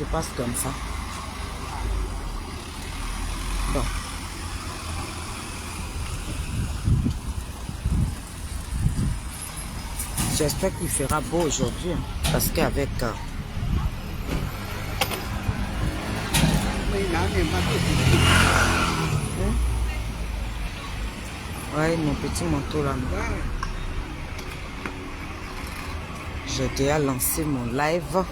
je passe comme ça. Bon. J'espère qu'il fera beau aujourd'hui, hein, parce qu'avec... Ouais, mon petit manteau là. J'ai déjà lancé mon live.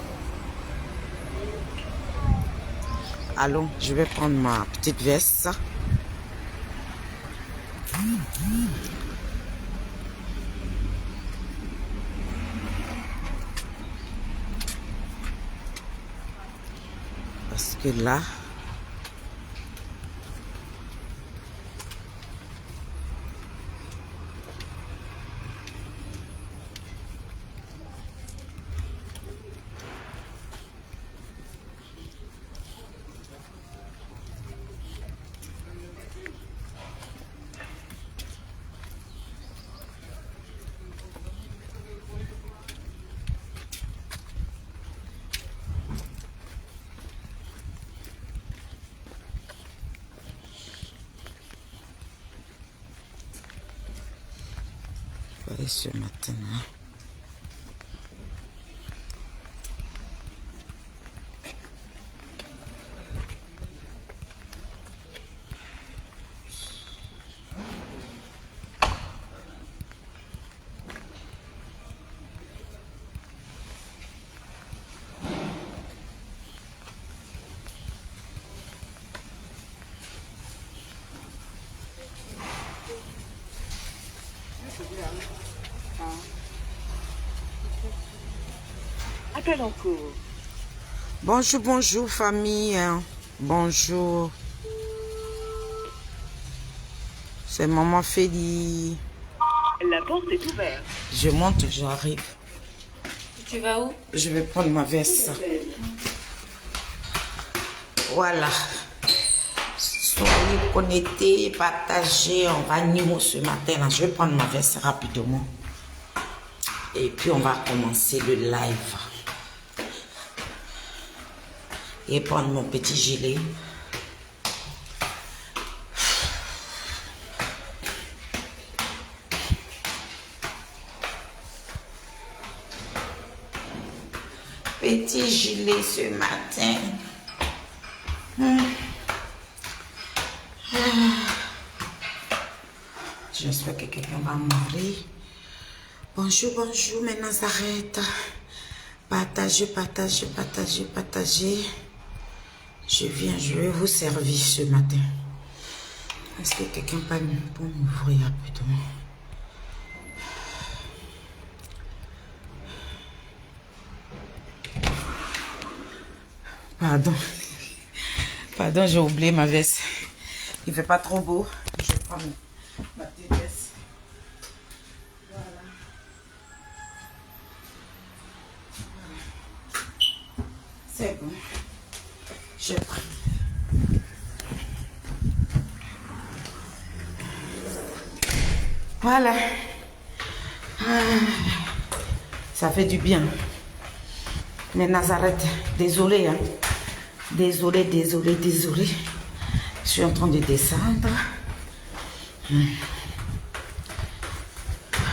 Allons, je vais prendre ma petite veste. Parce que là... ce matin là. Appel en cours. Bonjour, bonjour famille. Bonjour. C'est maman Félie. La porte est ouverte. Je monte, j'arrive. Tu vas où? Je vais prendre ma veste. Voilà. Soyez connectés, partagez. On va Nimo ce matin. Là. Je vais prendre ma veste rapidement. Et puis on va commencer le live. Et prendre mon petit gilet. Petit gilet ce matin. J'espère que quelqu'un va m'ouvrir. Bonjour, bonjour, mes Nazareth. Partagez, partagez, partagez, partagez. Je vais vous servir ce matin. Est-ce que quelqu'un peut m'ouvrir rapidement? Pardon. Pardon, j'ai oublié ma veste. Il ne fait pas trop beau. Je vais prendre ma petite veste. Voilà. C'est bon. Je prends. Voilà. Ça fait du bien. Mais Nazareth, désolé, hein. Désolé, désolé, désolé. Je suis en train de descendre.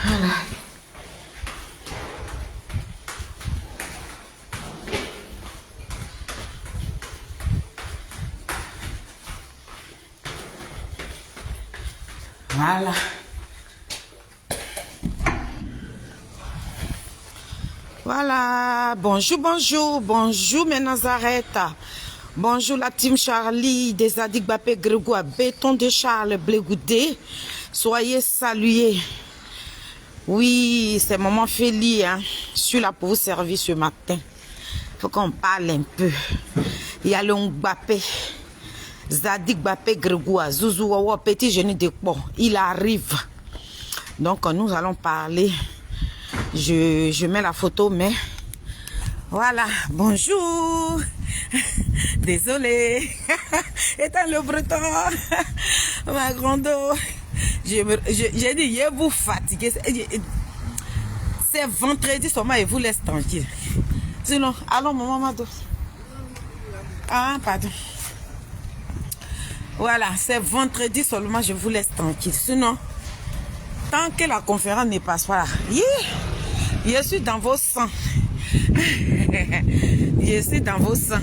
Voilà. Voilà. Voilà. Bonjour, bonjour. Bonjour, mes Nazareth. Bonjour, la team Charlie, des Adik Bapé Grégoire, Béton de Charles Blégoudé. Soyez salués. Oui, c'est maman Félie. Hein. Je suis là pour vous servir ce matin. Il faut qu'on parle un peu. Il y a le Mbappé. Zadik Bapé Grégoire, Zouzou Wawa, petit génie de port. Il arrive. Donc nous allons parler. Je mets la photo, mais voilà. Bonjour. Désolé. Étant le breton. Ma grande. J'ai dit, je vous fatiguez. C'est vendredi seulement et vous laisse tranquille. Sinon, allons maman Mado. Ah, pardon. Voilà, c'est vendredi seulement, je vous laisse tranquille. Sinon, tant que la conférence ne passe pas, je suis dans vos sangs. Je suis dans vos sangs.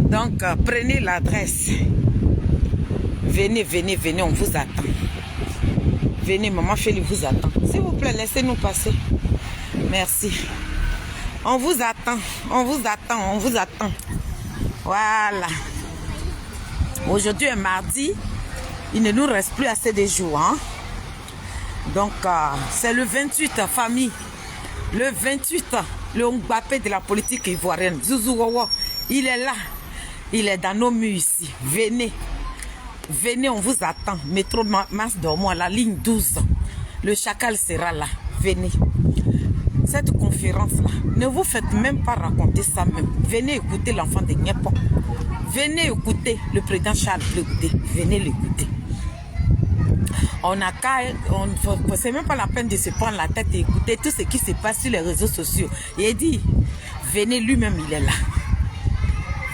Donc, prenez l'adresse. Venez, venez, venez, on vous attend. Venez, maman Feli vous attend. S'il vous plaît, laissez-nous passer. Merci. On vous attend, on vous attend, on vous attend. Voilà. Aujourd'hui est mardi. Il ne nous reste plus assez de jours. Hein? Donc, c'est le 28, famille. Le 28, le Mbappé de la politique ivoirienne. Zouzou Wawa, il est là. Il est dans nos murs ici. Venez. Venez, on vous attend. Métro Mas Dormois, la ligne 12. Le chacal sera là. Venez. Cette conférence-là, ne vous faites même pas raconter ça même. Venez écouter l'enfant de Niepon. Venez écouter le président Charles Blé Goudé. Venez l'écouter. On a qu'à... C'est même pas la peine de se prendre la tête et écouter tout ce qui se passe sur les réseaux sociaux. Il dit, venez, lui-même, il est là.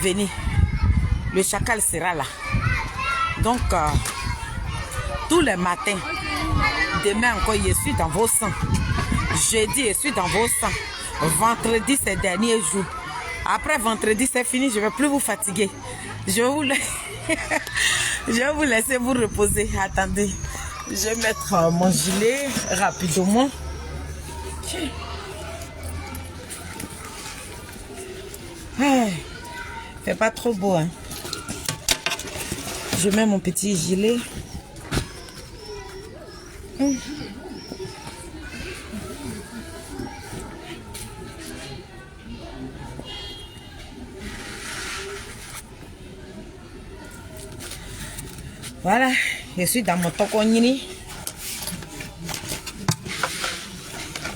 Venez. Le chacal sera là. Donc, tous les matins, demain encore, je suis dans vos sangs. Jeudi, je suis dans vos sangs. Vendredi, c'est le dernier jour. Après vendredi, c'est fini, je ne vais plus vous fatiguer. Je vais vous laisser vous reposer. Attendez, je vais mettre mon gilet rapidement. C'est pas trop beau, hein. Je mets mon petit gilet. Voilà, je suis dans mon tokonini.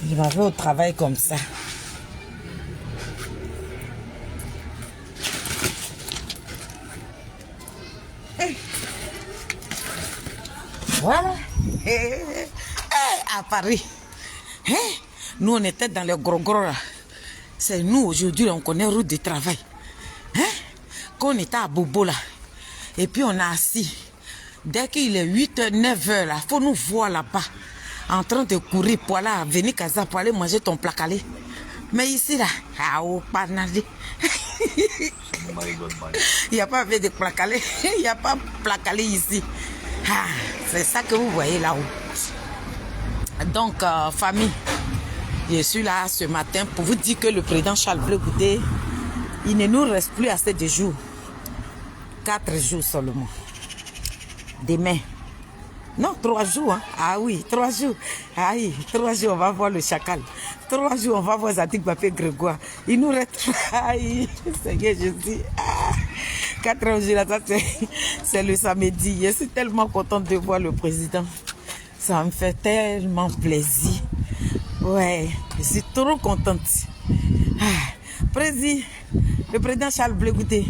Je m'en vais au travail comme ça. Voilà. À Paris. Nous, on était dans le gros là. C'est nous, aujourd'hui, on connaît route de travail. Quand on était à Bobo là, et puis on a assis. Dès qu'il est 8h, 9h là, il faut nous voir là-bas. En train de courir pour aller venir Casa pour aller manger ton placalé. Mais ici là, il n'y a pas de placalé. Il n'y a pas de placalé ici. C'est ça que vous voyez là-haut. Donc, famille, je suis là ce matin pour vous dire que le président Charles Blé Goudé, il ne nous reste plus assez de jours. 4 jours seulement. Demain. Non, 3 jours. Hein? Ah oui, 3 jours. Ah oui, 3 jours, on va voir le chacal. 3 jours, on va voir Zadig Bapé Grégoire. Il nous reste... Aïe, Seigneur Jésus. 4 jours, là, c'est le samedi. Je suis tellement contente de voir le président. Ça me fait tellement plaisir. Ouais, je suis trop contente. Le président Charles Blé Goudé,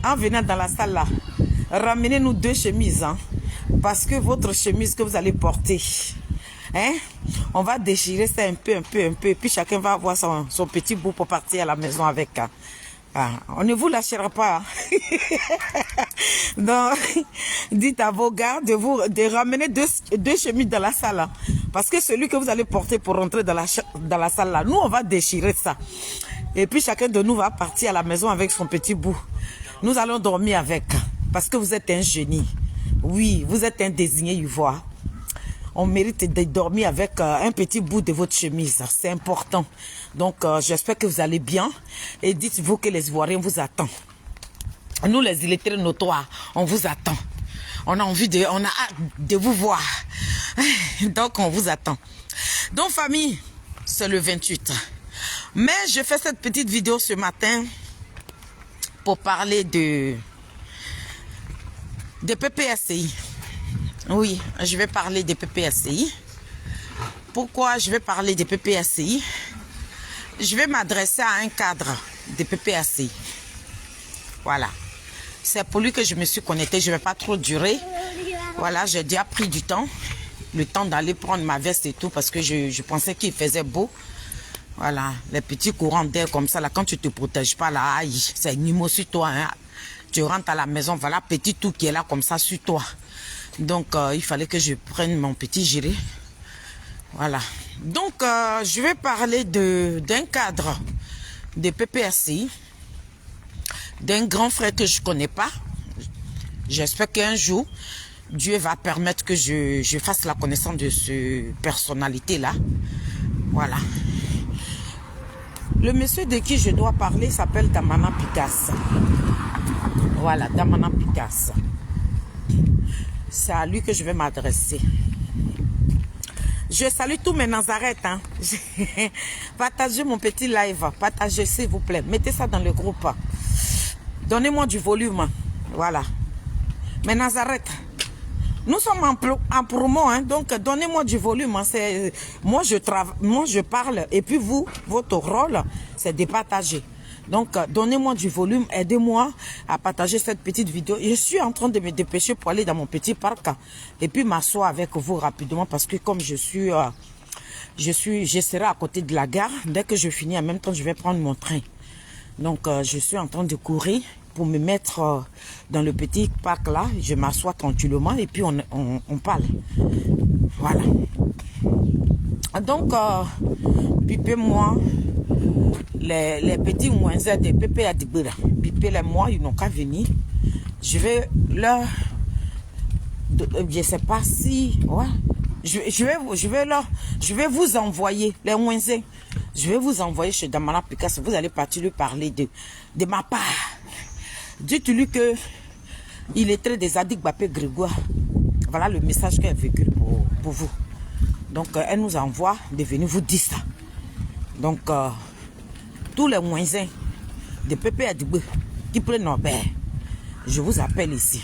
en venant dans la salle là, ramenez-nous 2 chemises. Hein, parce que votre chemise que vous allez porter, hein, on va déchirer ça un peu. Et puis chacun va avoir son petit bout pour partir à la maison avec. On ne vous lâchera pas. Donc, dites à vos gars de ramener 2 chemises dans la salle. Hein, parce que celui que vous allez porter pour rentrer dans la salle là, nous on va déchirer ça. Et puis chacun de nous va partir à la maison avec son petit bout. Nous allons dormir avec. Parce que vous êtes un génie. Oui, vous êtes un désigné ivoire. On mérite de dormir avec un petit bout de votre chemise. C'est important. Donc, j'espère que vous allez bien. Et dites-vous que les Ivoiriens vous attendent. Nous, les illettrés notoires, on vous attend. On a hâte de vous voir. Donc, on vous attend. Donc, famille, c'est le 28. Mais je fais cette petite vidéo ce matin pour parler de PPSCI. Oui, je vais parler des PPSCI. Pourquoi je vais parler des PPSCI? Je vais m'adresser à un cadre de PPSCI. Voilà. C'est pour lui que je me suis connectée. Je ne vais pas trop durer. Voilà, j'ai déjà pris du temps. Le temps d'aller prendre ma veste et tout parce que je pensais qu'il faisait beau. Voilà, les petits courants d'air comme ça, là, quand tu ne te protèges pas, là, aïe, c'est numéro sur toi. Hein. Tu rentres à la maison, voilà, petit tout qui est là comme ça sur toi. Donc, il fallait que je prenne mon petit gilet. Voilà. Donc, je vais parler d'un cadre de PPRCI, d'un grand frère que je ne connais pas. J'espère qu'un jour, Dieu va permettre que je fasse la connaissance de cette personnalité-là. Voilà. Le monsieur de qui je dois parler s'appelle Damana Picasse. Voilà, Damana Picasse. C'est à lui que je vais m'adresser. Je salue tous mes Nazareth. Hein. Partagez mon petit live. Partagez, s'il vous plaît. Mettez ça dans le groupe. Donnez-moi du volume. Voilà. Mes Nazareth. Nous sommes en promo, hein, donc donnez-moi du volume. Hein, moi, je parle et puis vous, votre rôle, c'est de partager. Donc, donnez-moi du volume, aidez-moi à partager cette petite vidéo. Je suis en train de me dépêcher pour aller dans mon petit parc et puis m'asseoir avec vous rapidement parce que comme je serai à côté de la gare. Dès que je finis, en même temps, je vais prendre mon train. Donc, je suis en train de courir pour me mettre dans le petit parc là. Je m'assois tranquillement et puis on parle. Voilà. Donc, pipez-moi les petits moins de pépé à Dibira. Pipez-les-moi, ils n'ont qu'à venir. Je vais leur... Je sais pas si... Ouais. Je vais vous envoyer les Ouinzés. Je vais vous envoyer chez Damana Picasso. Vous allez partir lui parler de ma part. Dites-lui que il est très des Adik Bapé Grégoire. Voilà le message qu'elle véhicule pour vous. Donc, elle nous envoie de venir vous dire ça. Donc, tous les Ouinzés de Pépé Adibé qui prennent Norbert, je vous appelle ici.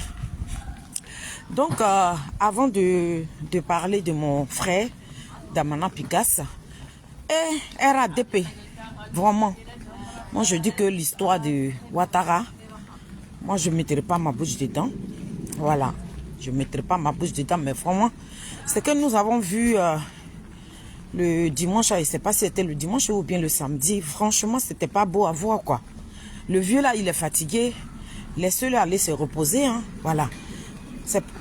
Donc, avant de parler de mon frère, Damana Picasso, et RADP, vraiment, moi je dis que l'histoire de Ouattara, moi je ne mettrai pas ma bouche dedans. Voilà, je ne mettrai pas ma bouche dedans, mais vraiment, ce que nous avons vu le dimanche, je ne sais pas si c'était le dimanche ou bien le samedi, franchement, c'était pas beau à voir, quoi. Le vieux là, il est fatigué, laissez-le aller se reposer, hein, voilà.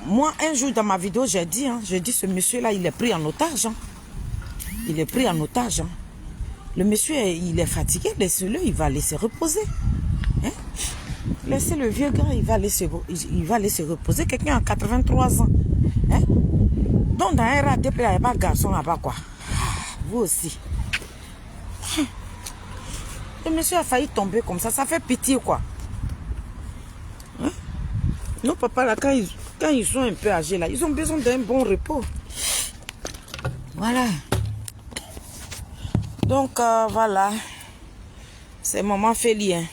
Moi, un jour dans ma vidéo, j'ai dit, ce monsieur-là, il est pris en otage. Hein. Il est pris en otage. Hein. Le monsieur, il est fatigué, laissez-le, il va aller se reposer. Hein? Laissez le vieux gars, il va aller se reposer. Quelqu'un a 83 ans. Hein? Donc, dans un RADP, il n'y a pas de garçon là-bas, quoi. Vous aussi. Le monsieur a failli tomber comme ça fait pitié, quoi. Hein? Nos papas, là, quand ils sont un peu âgés, là, ils ont besoin d'un bon repos. Voilà. Donc, voilà. C'est maman Félien.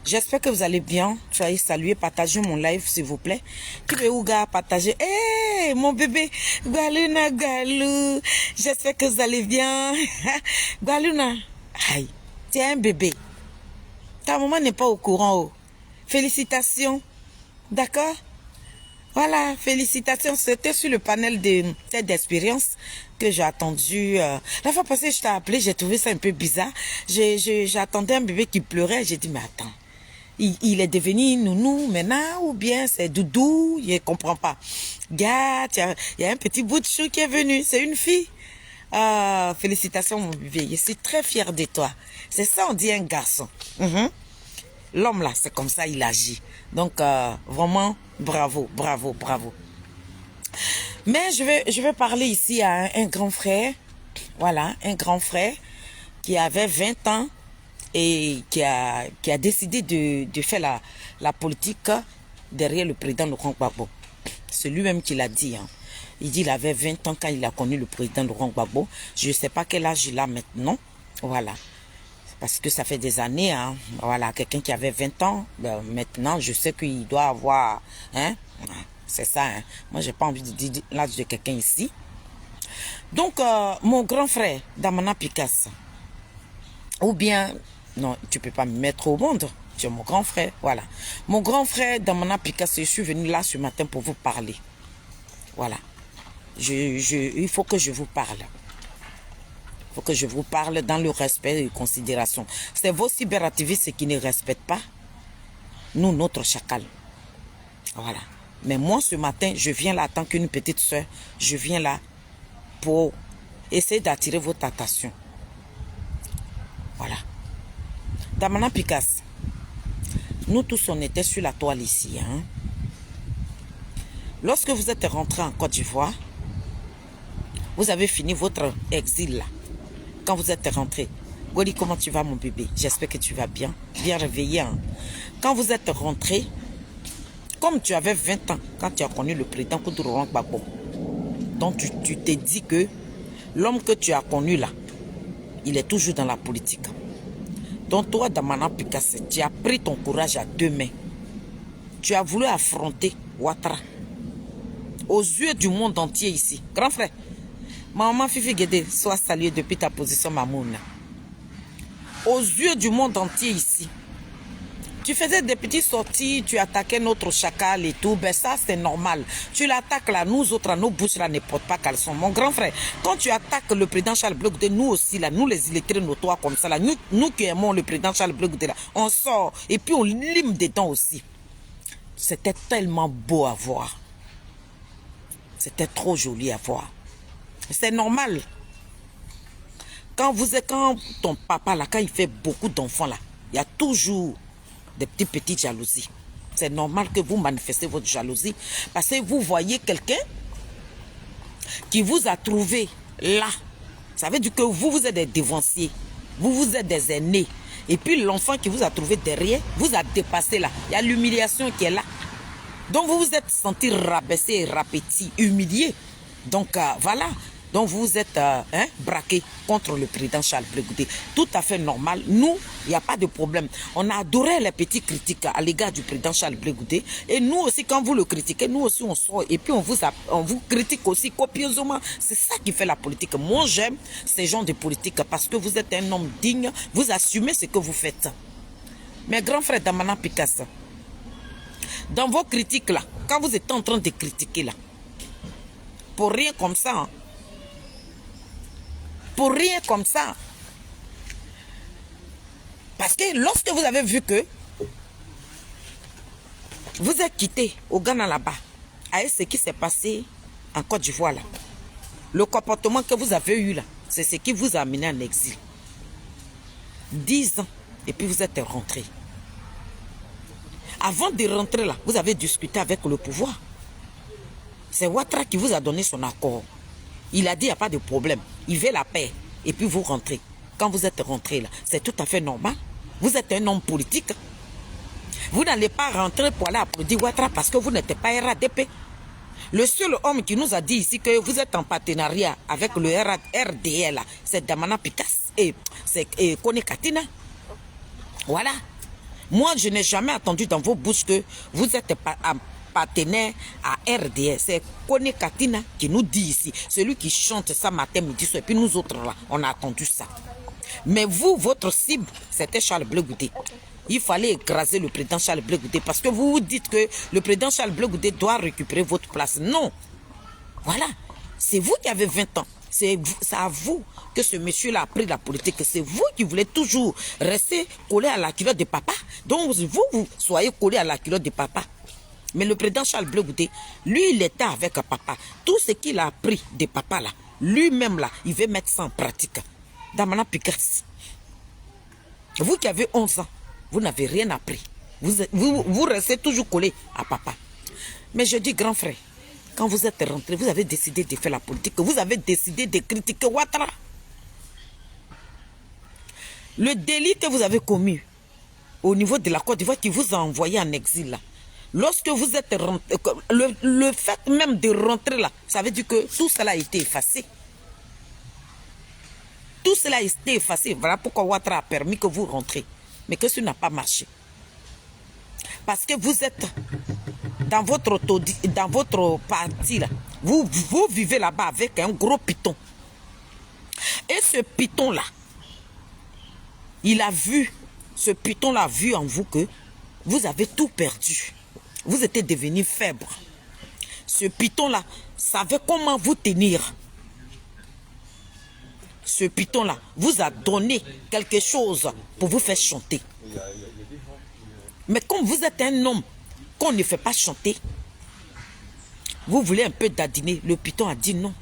J'espère que vous allez bien. Soyez salués. Partagez mon live, s'il vous plaît. Tu veux où, gars, partager? Hey, mon bébé. Galuna, Galou. J'espère que vous allez bien. Galuna. Aïe. Tu es un bébé. Ta maman n'est pas au courant. Oh. Félicitations. D'accord? Voilà, félicitations. C'était sur le panel de cette expérience que j'ai attendu. La fois passée, je t'ai appelé, j'ai trouvé ça un peu bizarre. J'attendais un bébé qui pleurait. J'ai dit, mais attends, il est devenu nounou maintenant ou bien c'est doudou? Je ne comprends pas. Regarde, il y a un petit bout de chou qui est venu. C'est une fille. Félicitations, mon bébé. Je suis très fière de toi. C'est ça, on dit un garçon. L'homme là, c'est comme ça, il agit. Donc, vraiment, bravo, bravo, bravo. Mais je vais parler ici à un grand frère. Voilà, un grand frère qui avait 20 ans et qui a décidé de faire la politique derrière le président Laurent Gbagbo. C'est lui-même qui l'a dit. Hein. Il dit qu'il avait 20 ans quand il a connu le président Laurent Gbagbo. Je ne sais pas quel âge il a maintenant. Voilà. Parce que ça fait des années, hein. Voilà, quelqu'un qui avait 20 ans, ben, maintenant, je sais qu'il doit avoir, hein, c'est ça, hein. Moi, j'ai pas envie de dire l'âge de quelqu'un ici. Donc, mon grand frère, Damana Picasso, ou bien, non, tu peux pas me mettre au monde, tu es mon grand frère, voilà. Mon grand frère, Damana Picasso, je suis venu là ce matin pour vous parler. Voilà. Il faut que je vous parle. faut que je vous parle dans le respect et considération. C'est vos cyberactivistes qui ne respectent pas nous, notre chacal. Voilà. Mais moi, ce matin, je viens là en tant qu'une petite soeur. Je viens là pour essayer d'attirer votre attention. Voilà. Damana Picasse, nous tous, on était sur la toile ici. Hein? Lorsque vous êtes rentré en Côte d'Ivoire, vous avez fini votre exil là. Quand vous êtes rentré, Goli, comment tu vas mon bébé? J'espère que tu vas bien, bien réveillé. Hein? Quand vous êtes rentré, comme tu avais 20 ans, quand tu as connu le président Koudouro Gbagbo, donc tu t'es dit que l'homme que tu as connu là, il est toujours dans la politique. Donc toi, Damana Picasse, tu as pris ton courage à deux mains. Tu as voulu affronter Ouattara aux yeux du monde entier ici. Grand frère, maman Fifi Guédé, sois saluée depuis ta position Mamouna. Aux yeux du monde entier ici. Tu faisais des petites sorties, tu attaquais notre chacal et tout, ben ça c'est normal. Tu l'attaques là, nous autres, nos bouches là ne portent pas caleçon. Mon grand frère, quand tu attaques le président Charles Blé Goudé, nous aussi là, nous les illettrés notoires comme ça là, nous qui aimons le président Charles Blé Goudé là, on sort et puis on lime dedans aussi. C'était tellement beau à voir. C'était trop joli à voir. C'est normal. Quand ton papa là, quand il fait beaucoup d'enfants là, il y a toujours des petites jalousies. C'est normal que vous manifestez votre jalousie parce que vous voyez quelqu'un qui vous a trouvé là. Ça veut dire que vous êtes des devanciers, vous êtes des aînés. Et puis l'enfant qui vous a trouvé derrière, vous a dépassé là. Il y a l'humiliation qui est là. Donc vous vous êtes senti rabaissé, rapéti, humilié. Donc voilà. Donc vous vous êtes braqué contre le président Charles Blé Goudé. Tout à fait normal. Nous, il n'y a pas de problème. On a adoré les petits critiques à l'égard du président Charles Blé Goudé. Et nous aussi, quand vous le critiquez, nous aussi on sort. Et puis on vous critique aussi copieusement. C'est ça qui fait la politique. Moi j'aime ces gens de politique parce que vous êtes un homme digne. Vous assumez ce que vous faites. Mais grand frère Damana Picasse, dans vos critiques là, quand vous êtes en train de critiquer là, pour rien comme ça, hein, pour rien comme ça. Parce que lorsque vous avez vu que vous êtes quitté au Ghana là-bas, avec ce qui s'est passé en Côte d'Ivoire là, le comportement que vous avez eu là, c'est ce qui vous a amené en exil. 10 ans, et puis vous êtes rentré. Avant de rentrer là, vous avez discuté avec le pouvoir. C'est Ouattara qui vous a donné son accord. Il a dit, il n'y a pas de problème. Il veut la paix. Et puis vous rentrez. Quand vous êtes rentré là, c'est tout à fait normal. Vous êtes un homme politique. Vous n'allez pas rentrer pour aller applaudir Ouattara parce que vous n'êtes pas RADP. Le seul homme qui nous a dit ici que vous êtes en partenariat avec le RDL, c'est Damana Picasse et c'est Kone Katina. Voilà. Moi, je n'ai jamais entendu dans vos bouches que vous êtes partenaire à RDS. C'est Kone Katina qui nous dit ici. Celui qui chante ça matin, midi, soir. Et puis nous autres là, on a entendu ça. Mais vous, votre cible, c'était Charles Blé Goudé. Il fallait écraser le président Charles Blé Goudé parce que vous vous dites que le président Charles Blé Goudé doit récupérer votre place. Non. Voilà. C'est vous qui avez 20 ans. C'est à vous que ce monsieur-là a pris la politique. C'est vous qui voulez toujours rester collé à la culotte de papa. Donc vous soyez collé à la culotte de papa. Mais le président Charles Blé Goudé, lui, il était avec papa. Tout ce qu'il a appris de papa là, lui-même là, il veut mettre ça en pratique. Damana Picasse. Vous qui avez 11 ans, vous n'avez rien appris. Vous restez toujours collé à papa. Mais je dis, grand frère, quand vous êtes rentré, vous avez décidé de faire la politique. Vous avez décidé de critiquer Ouattara. Le délit que vous avez commis au niveau de la Côte d'Ivoire qui vous a envoyé en exil là, lorsque vous êtes rentré, le fait même de rentrer là, ça veut dire que tout cela a été effacé. Tout cela a été effacé. Voilà pourquoi Ouattara a permis que vous rentrez. Mais que ça n'a pas marché. Parce que vous êtes dans votre parti là. Vous vivez là-bas avec un gros python. Et ce python là, il a vu, ce python là a vu en vous que vous avez tout perdu. Vous étiez devenu faible. Ce python là savait comment vous tenir. ce python-là, vous a donné quelque chose pour vous faire chanter. Mais comme vous êtes un homme qu'on ne fait pas chanter, vous voulez un peu dandiner. Le python a dit non.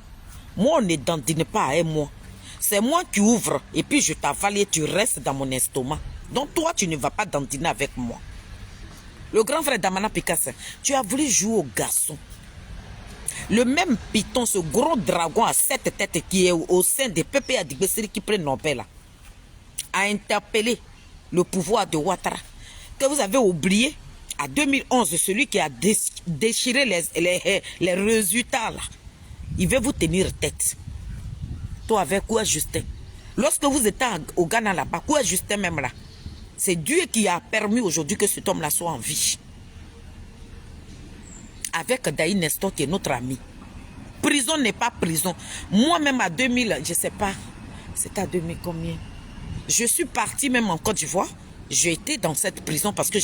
Moi, on ne dandine pas avec moi. C'est moi qui ouvre et puis je t'avale et tu restes dans mon estomac. Donc toi, tu ne vas pas dandiner avec moi. Le grand frère d'Amana Picasso, tu as voulu jouer au garçon. Le même python, ce gros dragon à 7 têtes qui est au sein des PPA Adigbesiri qui prennent Nobel, là, a interpellé le pouvoir de Ouattara. Que vous avez oublié, à 2011, celui qui a déchiré les résultats, là, il veut vous tenir tête. Toi avec quoi, Justin? Lorsque vous étiez au Ghana là-bas, quoi, Justin même là? C'est Dieu qui a permis aujourd'hui que cet homme-là soit en vie. Avec Daï Nestor qui est notre ami. Prison n'est pas prison. Moi-même à 2000, je ne sais pas, c'était à 2000 combien? Je suis partie même en Côte d'Ivoire. J'ai été dans cette prison parce que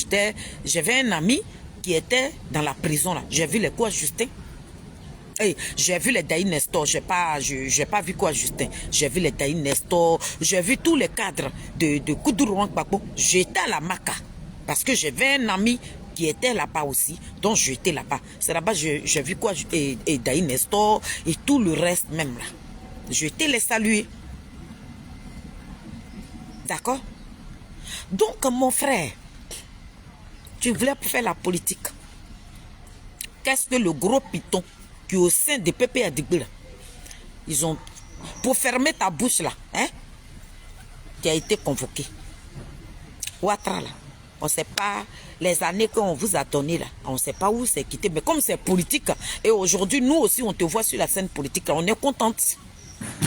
j'avais un ami qui était dans la prison là. J'ai vu les quoi, Justin? Hey, j'ai vu les Daï Nestor, j'ai pas vu quoi, Justin. J'ai vu les Daï Nestor, j'ai vu tous les cadres de Koudourou Gbagbo. J'étais à la Maca parce que j'avais un ami qui était là-bas aussi, donc j'étais là-bas. C'est là-bas j'ai vu quoi, et Daï Nestor et tout le reste même là. J'étais les saluer. D'accord? Donc mon frère, tu voulais faire la politique. Qu'est-ce que le gros python qui au sein des PPA Adigbela, ils ont, pour fermer ta bouche là, hein, qui a été convoqué. Ouattara là, on ne sait pas les années qu'on vous a données là, on ne sait pas où c'est quitté, mais comme c'est politique, et aujourd'hui nous aussi on te voit sur la scène politique, là, on est contente.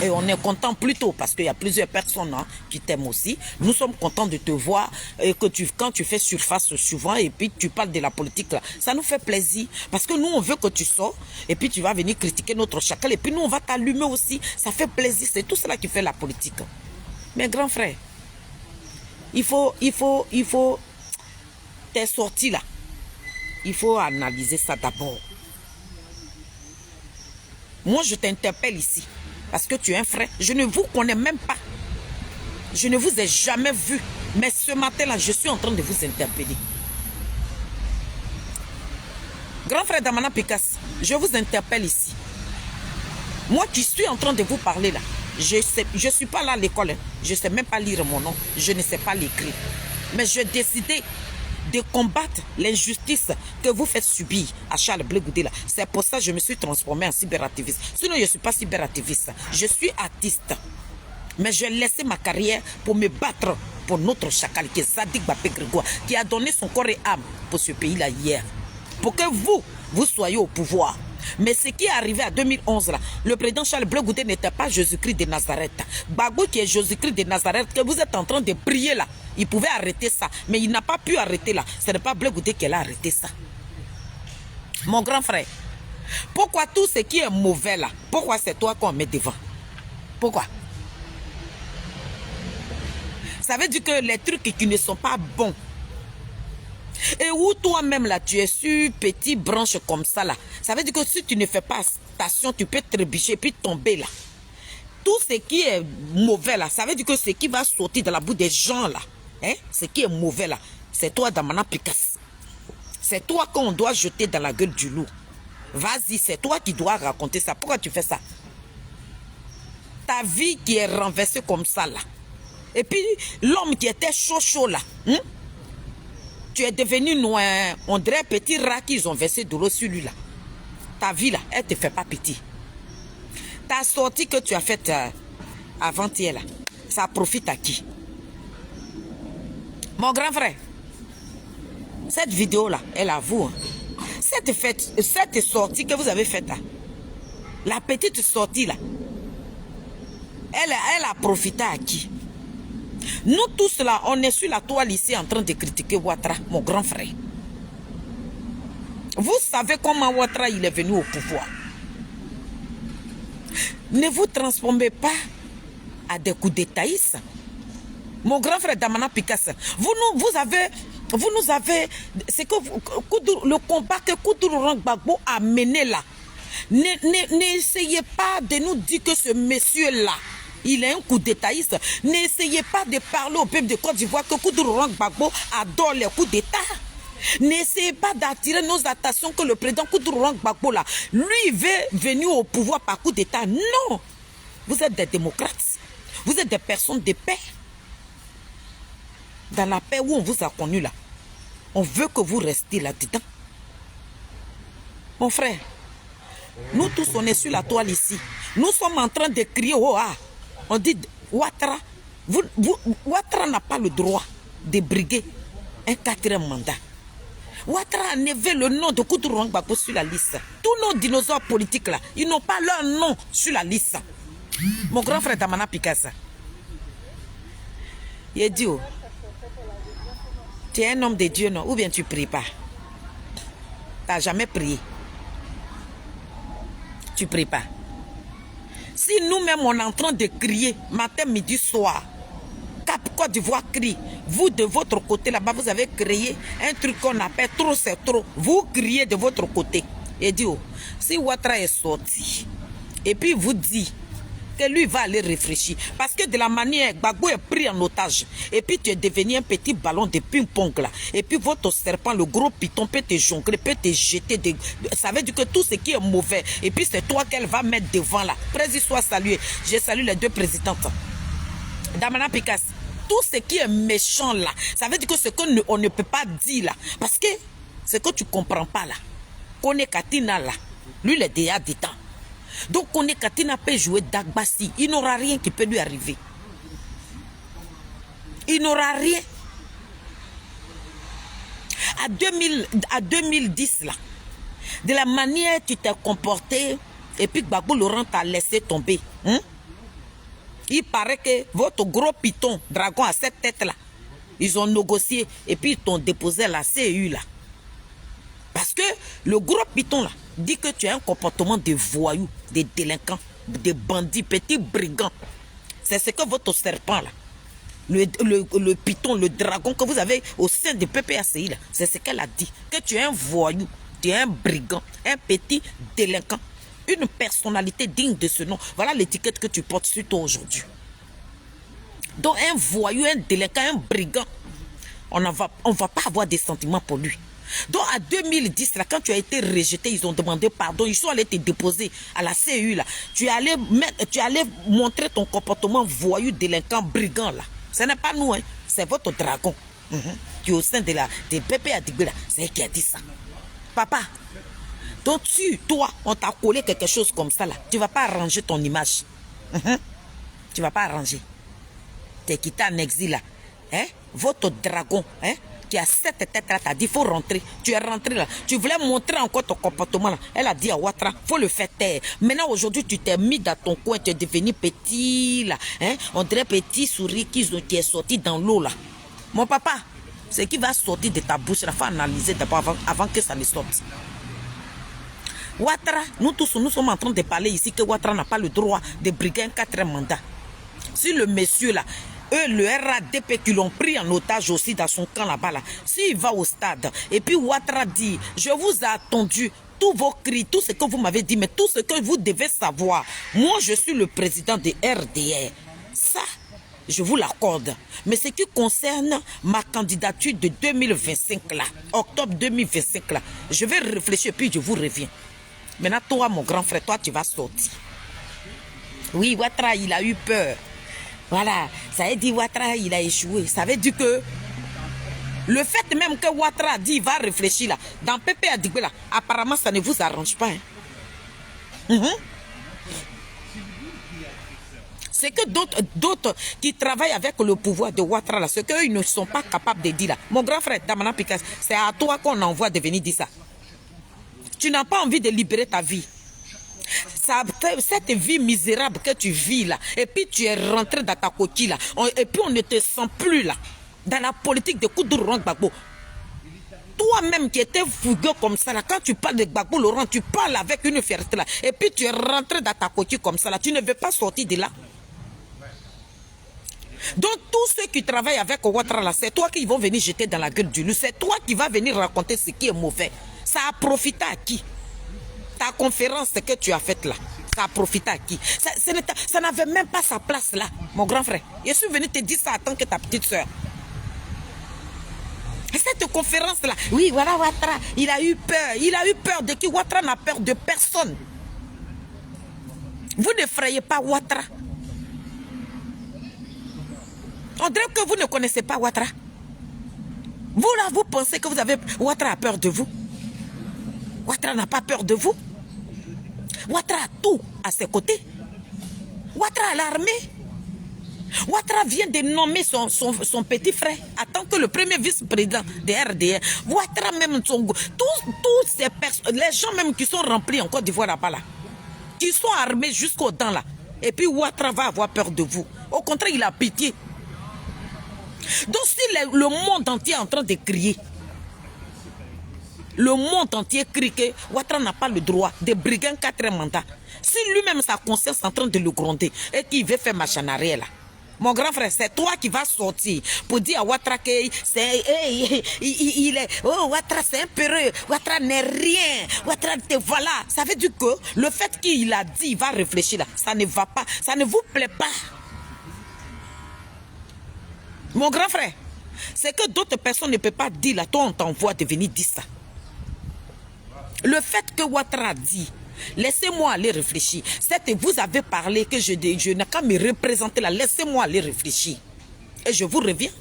Et on est content plutôt parce qu'il y a plusieurs personnes hein, qui t'aiment aussi. Nous sommes contents de te voir et que quand tu fais surface souvent et puis tu parles de la politique là, ça nous fait plaisir parce que nous on veut que tu sors et puis tu vas venir critiquer notre chacal et puis nous on va t'allumer aussi. Ça fait plaisir, c'est tout cela qui fait la politique. Mais grand frère, il faut tes sorties là, il faut analyser ça d'abord. Moi je t'interpelle ici. Parce que tu es un frère. Je ne vous connais même pas. Je ne vous ai jamais vu. Mais ce matin-là, je suis en train de vous interpeller. Grand frère d'Amana Picasso, je vous interpelle ici. Moi qui suis en train de vous parler là, je ne suis pas là à l'école. Je ne sais même pas lire mon nom. Je ne sais pas l'écrire. Mais j'ai décidé de combattre l'injustice que vous faites subir à Charles Blé Goudé là. C'est pour ça que je me suis transformé en cyberactiviste. Sinon, je ne suis pas cyberactiviste. Je suis artiste. Mais j'ai laissé ma carrière pour me battre pour notre chacal qui est Zadig Bapé Grégoire, qui a donné son corps et âme pour ce pays-là hier. Pour que vous soyez au pouvoir. Mais ce qui est arrivé à 2011 là, le président Charles Blé Goudé n'était pas Jésus-Christ de Nazareth. Gbagbo qui est Jésus-Christ de Nazareth, que vous êtes en train de prier là, il pouvait arrêter ça. Mais il n'a pas pu arrêter là. Ce n'est pas Blé Goudé qui a arrêté ça. Mon grand frère, pourquoi tout ce qui est mauvais là, pourquoi c'est toi qu'on met devant? Pourquoi? Ça veut dire que les trucs qui ne sont pas bons, et où toi-même là, tu es sur petite branche comme ça là, ça veut dire que si tu ne fais pas attention, tu peux trébucher puis tomber là. Tout ce qui est mauvais là, ça veut dire que ce qui va sortir de la bouche des gens là, hein, ce qui est mauvais là, c'est toi d'Amana Picasso. C'est toi qu'on doit jeter dans la gueule du loup. Vas-y, c'est toi qui dois raconter ça. Pourquoi tu fais ça? Ta vie qui est renversée comme ça là. Et puis l'homme qui était chaud là, hein? Tu es devenu noir, on dirait petit rat qu'ils ont versé de l'eau sur lui là. Ta vie là, elle te fait pas pitié. Ta sortie que tu as faite avant-hier là, ça profite à qui? Mon grand frère, cette vidéo là, elle avoue. Hein. Cette sortie que vous avez faite là, la petite sortie là, elle a profité à qui? Nous tous là, on est sur la toile ici en train de critiquer Ouattara, mon grand frère. Vous savez comment Ouattara il est venu au pouvoir. Ne vous transformez pas à des coups d'étaïs. Mon grand frère d'Amana Picasso, vous nous avez, c'est que le combat que Koudourou Gbagbo a mené là, n'essayez pas de nous dire que ce monsieur là, Il est un coup d'étatiste. N'essayez pas de parler au peuple de Côte d'Ivoire que Koudougou Laurent Gbagbo adore les coups d'état. N'essayez pas d'attirer nos attentions que le président Koudougou Laurent Gbagbo là, lui veut venir au pouvoir par coup d'état. Non. Vous êtes des démocrates. Vous êtes des personnes de paix. Dans la paix où on vous a connu là, on veut que vous restiez là-dedans. Mon frère, nous tous on est sur la toile ici. Nous sommes en train de crier oh ah. On dit Ouattara, Ouattara n'a pas le droit de briguer un 4e mandat. Ouattara a enlevé le nom de Koudougou Laurent Gbagbo sur la liste. Tous nos dinosaures politiques là, ils n'ont pas leur nom sur la liste. Mon grand frère Damana Pikasa, il a dit oh, tu es un homme de Dieu, non? Ou bien tu ne pries pas? Tu n'as jamais prié. Tu ne pries pas. Si nous-mêmes, on est en train de crier, matin, midi, soir, Cap Côte d'Ivoire crie, vous de votre côté là-bas, vous avez créé un truc qu'on appelle trop c'est trop. Vous criez de votre côté. Et dit, oh, si Ouattara est sorti, et puis vous dit que lui va aller réfléchir. Parce que de la manière, Gbagbo est pris en otage. Et puis tu es devenu un petit ballon de ping-pong là. Et puis votre serpent, le gros python, peut te jongler, peut te jeter. Ça veut dire que tout ce qui est mauvais. Et puis c'est toi qu'elle va mettre devant là. Président soit salué. Je salue les deux présidentes. Damana Picasso. Tout ce qui est méchant là. Ça veut dire que ce qu'on ne peut pas dire là. Parce que ce que tu ne comprends pas là. Kone Katina là. Lui, il est déjà du temps. Donc, Kone Katina peut jouer Dagbassi. Il n'aura rien qui peut lui arriver. Il n'aura rien. À 2010, là, de la manière tu t'es comporté, et puis Gbagbo Laurent t'a laissé tomber. Hein? Il paraît que votre gros python, dragon à cette tête-là, ils ont négocié et puis ils t'ont déposé à la CEU, là. Parce que le gros python, là, dit que tu as un comportement de voyou, de délinquant, de bandit, petit brigand. C'est ce que votre serpent, là, le python, le dragon que vous avez au sein de PPACI, là, c'est ce qu'elle a dit. Que tu es un voyou, tu es un brigand, un petit délinquant. Une personnalité digne de ce nom. Voilà l'étiquette que tu portes sur toi aujourd'hui. Donc un voyou, un délinquant, un brigand, on ne va pas avoir des sentiments pour lui. Donc en 2010, là, quand tu as été rejeté, ils ont demandé pardon, ils sont allés te déposer à la CEU. Là. Tu allais montrer ton comportement voyou, délinquant, brigand. Là. Ce n'est pas nous, hein. C'est votre dragon. Qui est au sein de Pépé Adigbe. C'est qui a dit ça. Papa, donc toi, on t'a collé quelque chose comme ça là. Tu ne vas pas arranger ton image. Tu ne vas pas arranger. Tu es quitté en exil là. Hein? Votre dragon, hein? Qui a cette tête là, t'as dit, il faut rentrer. Tu es rentré là. Tu voulais montrer encore ton comportement là. Elle a dit à Ouattara, il faut le faire taire. Maintenant, aujourd'hui, tu t'es mis dans ton coin, tu es devenu petit là. Hein? On dirait petit souris qui est sorti dans l'eau là. Mon papa, ce qui va sortir de ta bouche, il faut analyser d'abord avant que ça ne sorte. Ouattara, nous tous, nous sommes en train de parler ici que Ouattara n'a pas le droit de briguer un 4e mandat. Si le monsieur là, eux, le RADP qui l'ont pris en otage aussi dans son camp là-bas, là, s'il va au stade, et puis Ouattara dit, je vous ai attendu, tous vos cris, tout ce que vous m'avez dit, mais tout ce que vous devez savoir, moi je suis le président de RDR. Ça, je vous l'accorde. Mais ce qui concerne ma candidature de 2025 là, octobre 2025 là, je vais réfléchir puis je vous reviens. Maintenant, toi, mon grand frère, toi, tu vas sortir. Oui, Ouattara, il a eu peur. Voilà, ça veut dire Ouattara, il a échoué. Ça veut dire que le fait même que Ouattara dit il va réfléchir là, dans Pépé Adigbe là, apparemment, ça ne vous arrange pas. Hein? C'est que d'autres qui travaillent avec le pouvoir de Ouattara là, ce qu'eux ils ne sont pas capables de dire là. Mon grand frère, Damana Picasso, c'est à toi qu'on envoie de venir dire ça. Tu n'as pas envie de libérer ta vie. Cette vie misérable que tu vis là, et puis tu es rentré dans ta coquille là, et puis on ne te sent plus là, dans la politique de Koudougou Laurent Gbagbo. Toi-même qui étais fougueux comme ça là, quand tu parles de Gbagbo Laurent, tu parles avec une fierté là, et puis tu es rentré dans ta coquille comme ça là, tu ne veux pas sortir de là. Donc tous ceux qui travaillent avec Ouattara là, c'est toi qui vont venir jeter dans la gueule du loup, c'est toi qui vas venir raconter ce qui est mauvais. Ça a profité à qui? Ta conférence que tu as faite là, ça ça a profité à qui? Ça n'avait même pas sa place là, mon grand frère. Je suis venu te dire ça en tant que ta petite soeur. Cette conférence-là, oui, voilà Ouattara, il a eu peur. Il a eu peur de qui? Ouattara n'a peur de personne. Vous n'effrayez pas Ouattara. On dirait que vous ne connaissez pas Ouattara. Vous là, vous pensez que vous avez... Ouattara a peur de vous. Ouattara n'a pas peur de vous. Ouattara a tout à ses côtés. Ouattara a l'armée. Ouattara vient de nommer son petit frère en tant que le premier vice-président de RDR. Ouattara même, tous ces personnes, les gens même qui sont remplis en Côte d'Ivoire là-bas là, qui sont armés jusqu'aux dents là. Et puis Ouattara va avoir peur de vous. Au contraire, il a pitié. Donc si le monde entier est en train de crier, le monde entier crie que Ouattara n'a pas le droit de briguer un 4e mandat. Si lui-même sa conscience est en train de le gronder et qu'il veut faire machin arrière là, mon grand frère, c'est toi qui vas sortir pour dire à Ouattara que c'est, il est, oh Ouattara c'est un peureux, Ouattara n'est rien, Ouattara te voilà. Ça veut dire que le fait qu'il a dit, il va réfléchir là, ça ne va pas, ça ne vous plaît pas. Mon grand frère, c'est que d'autres personnes ne peuvent pas dire là, toi on t'envoie de venir dire ça. Le fait que Ouattara dit, laissez-moi aller réfléchir. Vous avez parlé que je n'ai qu'à me représenter là, laissez-moi aller réfléchir. Et je vous reviens.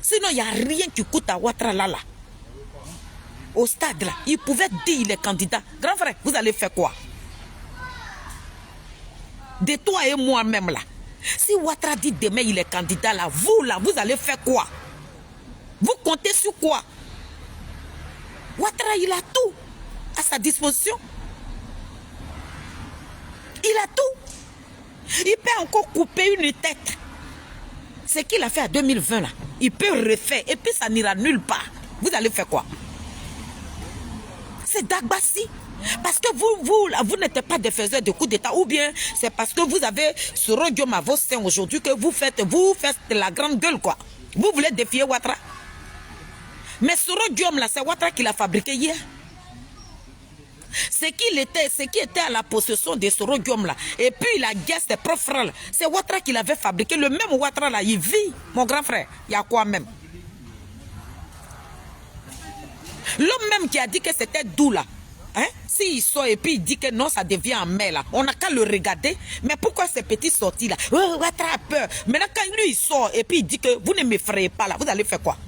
Sinon, il n'y a rien qui coûte à Ouattara là. Au stade là, il pouvait dire il est candidat. Grand frère, vous allez faire quoi? De toi et moi-même là. Si Ouattara dit demain il est candidat là, vous allez faire quoi? Vous comptez sur quoi? Ouattara, il a tout à sa disposition. Il a tout. Il peut encore couper une tête. Ce qu'il a fait en 2020 là, il peut refaire et puis ça n'ira nulle part. Vous allez faire quoi? C'est Dagbassi. Parce que vous n'êtes pas des faiseurs de coups d'État, ou bien c'est parce que vous avez ce rodium à vos seins aujourd'hui que vous faites la grande gueule quoi. Vous voulez défier Ouattara. Mais ce rodium là, c'est Ouattara qui l'a fabriqué hier. Ce qui était à la possession de ce rodium là, et puis la guerre ses propres frères, c'est Ouattara qui l'avait fabriqué. Le même Ouattara là, il vit, mon grand frère. Il y a quoi même? L'homme même qui a dit que c'était doux là. Hein? S'il sort et puis il dit que non, ça devient en mer là, on n'a qu'à le regarder. Mais pourquoi ces petits sorties là? Oh, Ouattara a peur. Maintenant quand lui il sort et puis il dit que vous ne m'effrayez pas là, vous allez faire quoi?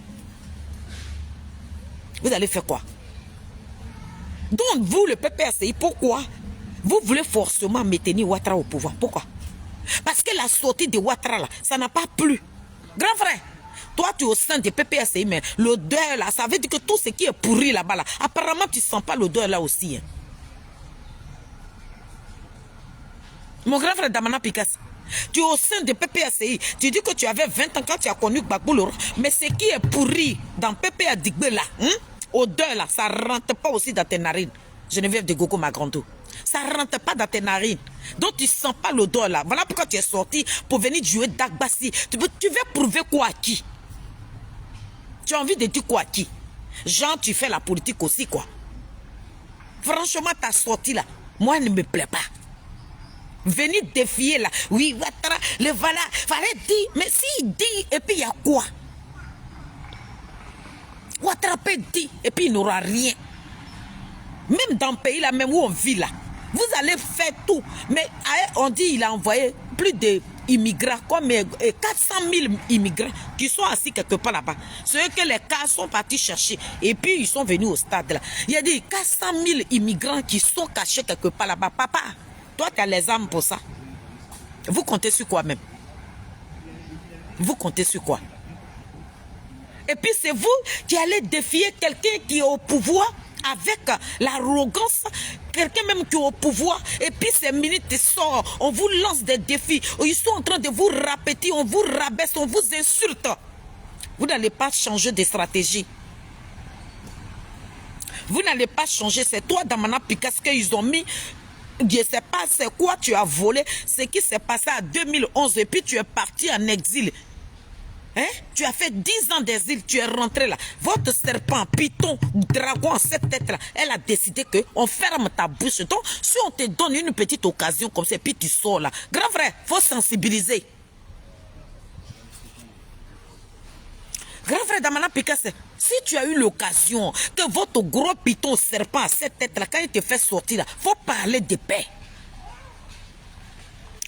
Vous allez faire quoi? Donc vous le PPRCI, pourquoi vous voulez forcément maintenir Ouattara au pouvoir? Pourquoi? Parce que la sortie de Ouattara là, ça n'a pas plu. Grand frère, toi tu es au sein des PPRCI, mais l'odeur là, ça veut dire que tout ce qui est pourri là-bas là, apparemment tu ne sens pas l'odeur là aussi. Hein. Mon grand frère Damana Picasso, tu es au sein des PPRCI, tu dis que tu avais 20 ans quand tu as connu Gbagbo Laurent, mais ce qui est pourri dans PPA Digbe là, hein? Odeur là, ça ne rentre pas aussi dans tes narines. Geneviève de Gogo Magrando. Ça ne rentre pas dans tes narines. Donc tu ne sens pas l'odeur là. Voilà pourquoi tu es sorti pour venir jouer Dagbassi. Tu veux prouver quoi à qui? Tu as envie de dire quoi à qui? Genre tu fais la politique aussi quoi. Franchement ta sortie là, moi elle ne me plaît pas. Venir défier là. Oui, Ouattara, le voilà. Fallait dire. Mais s'il dit et puis il y a quoi? Ouattara peut dire et puis il n'aura rien. Même dans le pays là, même où on vit là, vous allez faire tout. Mais on dit qu'il a envoyé plus d'immigrants, comme 400 000 immigrants qui sont assis quelque part là-bas. Ceux que les cas sont partis chercher et puis ils sont venus au stade là. Il y a dit 400 000 immigrants qui sont cachés quelque part là-bas. Papa, toi tu as les armes pour ça. Vous comptez sur quoi même? Vous comptez sur quoi? Et puis c'est vous qui allez défier quelqu'un qui est au pouvoir avec l'arrogance, quelqu'un même qui est au pouvoir, et puis ces minutes sortent, on vous lance des défis, ils sont en train de vous répéter, on vous rabaisse, on vous insulte. Vous n'allez pas changer de stratégie. Vous n'allez pas changer, c'est toi Damana Picasso qu'ils ont mis. Je ne sais pas c'est quoi tu as volé, ce qui s'est passé en 2011, et puis tu es parti en exil. Hein? Tu as fait 10 ans d'exil, tu es rentré là. Votre serpent, python, dragon, cette tête-là, elle a décidé qu'on ferme ta bouche. Donc, si on te donne une petite occasion comme ça, puis tu sors là. Grand frère, il faut sensibiliser. Grand frère Damana Picasso, si tu as eu l'occasion que votre gros python serpent à cette tête-là, quand il te fait sortir là, il faut parler de paix.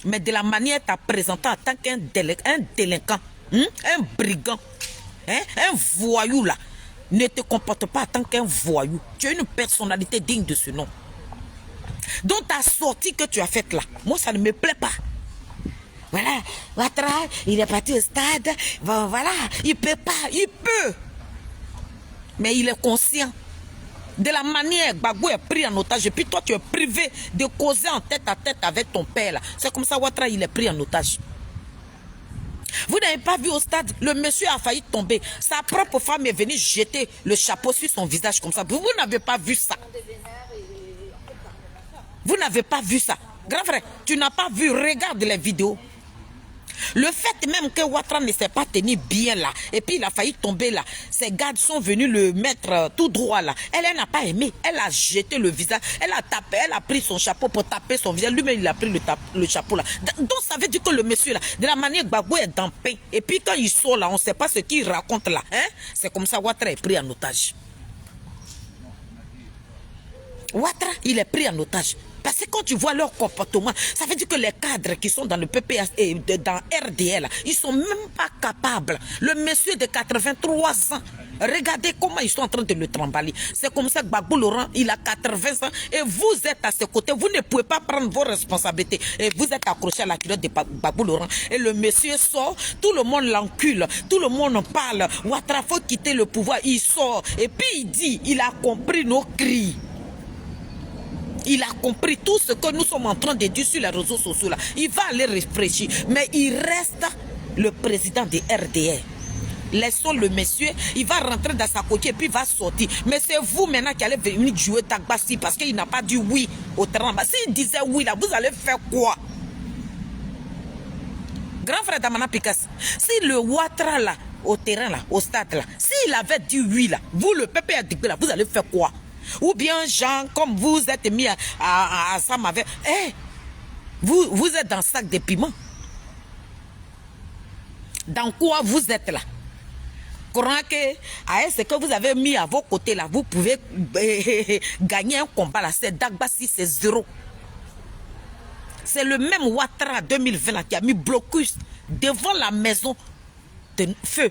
Mais de la manière tu as présenté en tant qu'un délinquant, un brigand, un voyou là, ne te comporte pas en tant qu'un voyou. Tu as une personnalité digne de ce nom. Donc ta sortie que tu as faite là, moi ça ne me plaît pas. Voilà, Ouattara, il est parti au stade, bon voilà, il peut pas, il peut. Mais il est conscient de la manière Gbagbo est pris en otage et puis toi tu es privé de causer en tête à tête avec ton père là. C'est comme ça Ouattara il est pris en otage. Vous n'avez pas vu au stade, le monsieur a failli tomber. Sa propre femme est venue jeter le chapeau sur son visage comme ça. Vous n'avez pas vu ça. Vous n'avez pas vu ça. Grand frère, tu n'as pas vu, regarde les vidéos. Le fait même que Ouattara ne s'est pas tenu bien là, et puis il a failli tomber là, ses gardes sont venus le mettre tout droit là. Elle n'a pas aimé, elle a jeté le visage, elle a tapé, elle a pris son chapeau pour taper son visage, lui-même il a pris le chapeau là. Donc ça veut dire que le monsieur là, de la manière Gbagbo est dans pain, et puis quand il sort là, on ne sait pas ce qu'il raconte là. Hein? C'est comme ça Ouattara est pris en otage. Ouattara, il est pris en otage. Parce que quand tu vois leur comportement, ça veut dire que les cadres qui sont dans le PPS et dans RDL, ils ne sont même pas capables. Le monsieur de 83 ans, regardez comment ils sont en train de le trimballer. C'est comme ça que Gbagbo Laurent, il a 80 ans et vous êtes à ses côtés. Vous ne pouvez pas prendre vos responsabilités. Et vous êtes accroché à la culotte de Gbagbo Laurent. Et le monsieur sort, tout le monde l'encule, tout le monde en parle. Ouattara, faut quitter le pouvoir, il sort. Et puis il dit, il a compris nos cris. Il a compris tout ce que nous sommes en train de dire sur les réseaux sociaux là. Il va aller réfléchir. Mais il reste le président de RDR. Laissons le monsieur, il va rentrer dans sa coquille et puis il va sortir. Mais c'est vous maintenant qui allez venir jouer Dagbassi parce qu'il n'a pas dit oui au terrain. S'il disait oui là, vous allez faire quoi? Grand frère Damana Picasso, si le Ouattara là, au terrain là, au stade là, s'il avait dit oui là, vous le peuple a dit là, vous allez faire quoi? Ou bien, Jean, comme vous êtes mis à Sam avec... vous êtes dans le sac de piment. Dans quoi vous êtes là? Courant que, ce que vous avez mis à vos côtés là, vous pouvez gagner un combat là. C'est Dagbassi, c'est 0. C'est le même Ouattara 2020 là, qui a mis blocus devant la maison de feu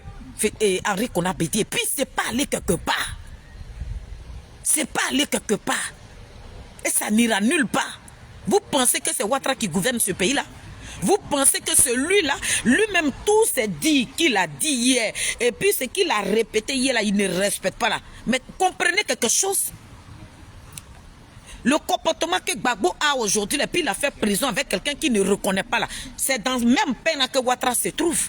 Henri Konabedi. Et puis, c'est pas allé quelque part. C'est pas aller quelque part. Et ça n'ira nulle part. Vous pensez que c'est Ouattara qui gouverne ce pays-là? Vous pensez que celui-là, lui-même, tout s'est dit qu'il a dit hier. Et puis ce qu'il a répété hier, là, il ne respecte pas là. Mais comprenez quelque chose. Le comportement que Gbagbo a aujourd'hui, et puis il a fait prison avec quelqu'un qui ne reconnaît pas là. C'est dans le même peine que Ouattara se trouve.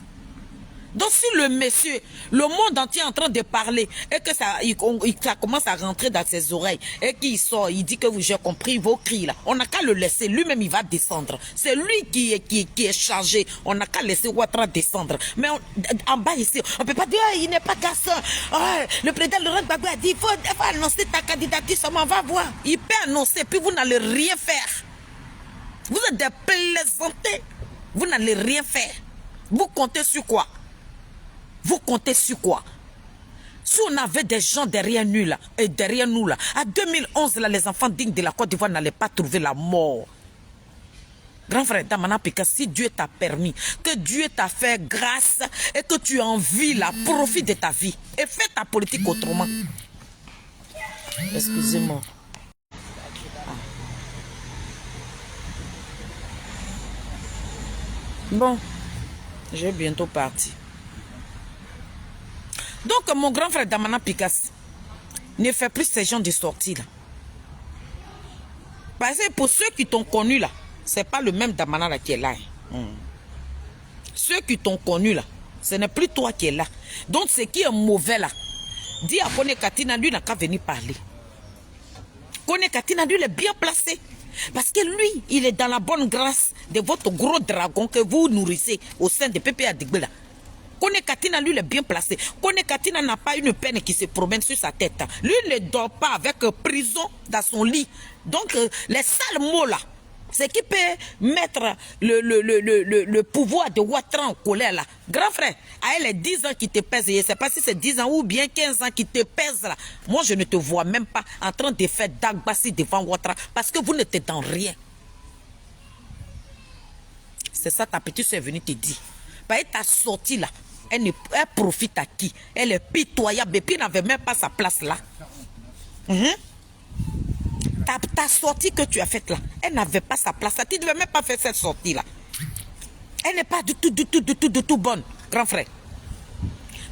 Donc si le monsieur, le monde entier est en train de parler et que ça commence à rentrer dans ses oreilles et qu'il sort, il dit que j'ai compris vos cris là, on n'a qu'à le laisser, lui-même il va descendre. C'est lui qui est chargé, on n'a qu'à laisser Ouattara descendre. Mais en bas ici, on ne peut pas dire il n'est pas garçon. Le président Laurent Gbagbo a dit il faut annoncer ta candidature, on va voir. Il peut annoncer puis vous n'allez rien faire. Vous êtes des plaisantés, vous n'allez rien faire. Vous comptez sur quoi? Vous comptez sur quoi? Si on avait des gens derrière nous là, à 2011 là, les enfants dignes de la Côte d'Ivoire n'allaient pas trouver la mort. Grand frère Damana Picasso, si Dieu t'a permis, que Dieu t'a fait grâce et que tu as envie là, profite de ta vie et fais ta politique autrement. Excusez-moi. Bon, je vais bientôt partir. Donc, mon grand frère Damana Picasso ne fait plus ces gens de sortie là. Parce que pour ceux qui t'ont connu là, c'est pas le même Damana là qui est là. Ceux qui t'ont connu là, ce n'est plus toi qui es là. Donc, ce qui est mauvais là, dis à Kone Katina, lui n'a qu'à venir parler. Kone Katina, lui, il est bien placé. Parce que lui, il est dans la bonne grâce de votre gros dragon que vous nourrissez au sein de PPA Digbela. Kone Katina, lui, il est bien placé. Kone Katina n'a pas une peine qui se promène sur sa tête. Lui, il ne dort pas avec prison dans son lit. Donc, les sales mots là, c'est qui peut mettre le pouvoir de Ouattara en colère là. Grand frère, à elle, les 10 ans qui te pèsent, je ne sais pas si c'est 10 ans ou bien 15 ans qui te pèsent là. Moi, je ne te vois même pas en train de faire Dagbassi devant Ouattara parce que vous n'êtes dans rien. C'est ça ta petite soeur est venue te dire. Parce que ta sortie là, elle profite à qui? Elle est pitoyable et puis elle n'avait même pas sa place là. Ta sortie que tu as faite là, elle n'avait pas sa place là. Tu ne devais même pas faire cette sortie là. Elle n'est pas du tout bonne, grand frère.